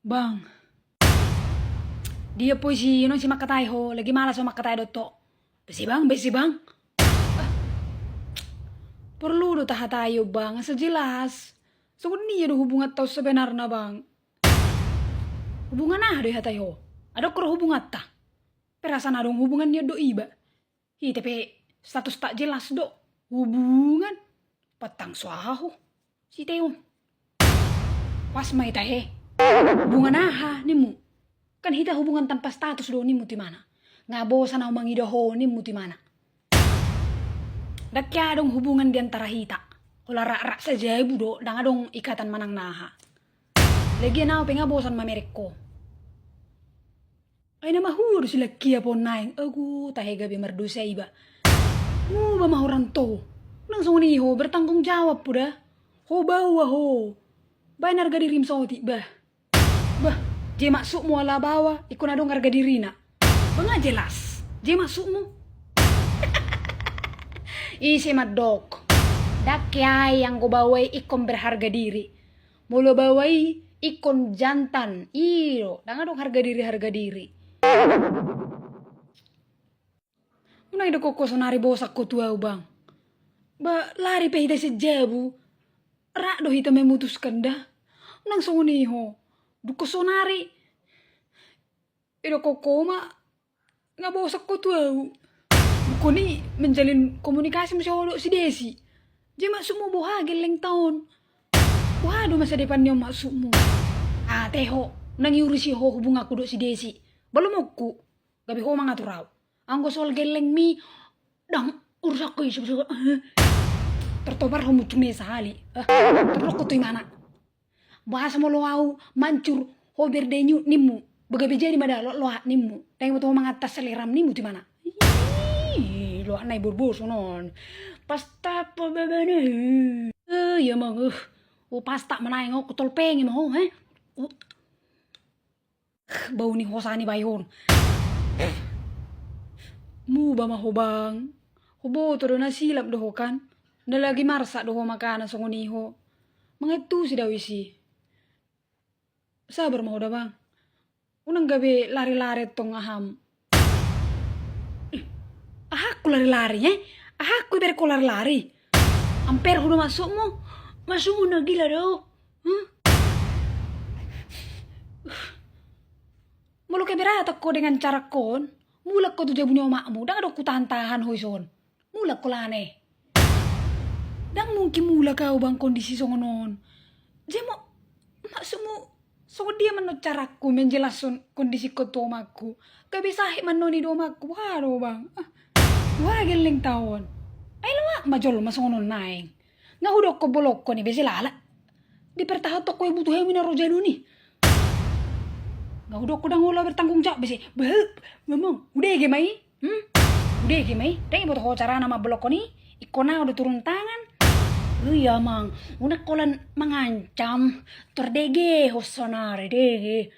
Bang, dia puisi non si makatai ho, lagi malas ho makatai dotto. Besi bang. Perlu do taha tayo bang, sejelas. So niya do hubungan tau sebenarnya bang. Hubungan do hatai ho. Ada kro hubungan ta. Perasaan adong hubungan niya do iba. Tapi status tak jelas do. Hubungan. Patang suaho. Si Teo. Pas mai tahe. Hubungan nimu. Kan hita hubungan tanpa status do nimu ti mana. Nga bosan au mangido ho nimu ti mana. Dakya dong hubungan di antara hita. Kula rak saja ibu do, dang adong ikatan manang naha. Lagi na penga bosan mamereko. Ay na mahur sila kia po naing. Aku tahe gabi merdusa iba. Ba mahuran to. Langsung ni ho bertanggung jawab po dah. Ho bawa ho. Bay narga dirim soti bah. Bah, je masuk mo ala bawa, ikon adong harga diri na. Banga jelas. Je masuk mo. Isi madok. Dakyai yang go bawai ikon berharga diri. Mula bawai ikon jantan. Iyo, dang adong harga diri. Unang ida koko sonari bosak ko tuwa bang. Ba lari pe hita sejabu. Rak do hita memutuskan dah. Unang songoni ho. Duko sonari. Ida koko ma nga bosak ko tuwa. Buko ni menjalin komunikasi sama si Desi. Dia maksudmu bohagin leng tahun. Waduh masa depannya maksudmu. Ah teho, nangiurusi ho hubung aku do si Desi. Belum aku. Gabi ho mangatur raw. Anggo soal geleng mi dang urus aku isu. Tertobar ho mutu mesa hali. Terlok ko tu mana. Bahasa mo loau mancur ho berdenyu nimu. Bagabi jadi mada lo nimu. Tengok tu mangatas seleram nimu ti mana. Lo anai borbos non. Pasta po babane. Ya mang. Pasta manai ngok tol pengi mo he. Bau ni hosani bayon. Mu ba mahobang. Hubo to do na silap do kan. Na lagi marsa do makanan songoni ho. Mangetu si dawisi. Sabar mo da bang. Unang gabi lari-lari tong aham. Aku lari-lari aku berko lari-lari. Amper udah masuk mo na gila do. Mulu keberata ko dengan cara kon. Mulak ko tuja bunyo makmu. Dang ada ku tahan-tahan hoison. Mulak ko lane. Dang mungkin mulak kau bang kondisi songonon. Jemo maksudmu so dia menurut caraku menjelasun kondisi kotomaku. Gak bisa menoni domaku. Waduh bang. Wah geling tahun. Ay lawa majol masongon naing. Nga hudok ko bolok ko ni besi lala. Di pertahat ko ibu tuh mina rojalo ni. Nga hudok ko dang ula bertanggung jawab besi. Memang udah gemai. Udah gemai. Deng ibu tuh cara nama bolok ko ni. Ikona udah turun tangan. Iya mang, unak kolan mengancam. Terdege hosonare dege.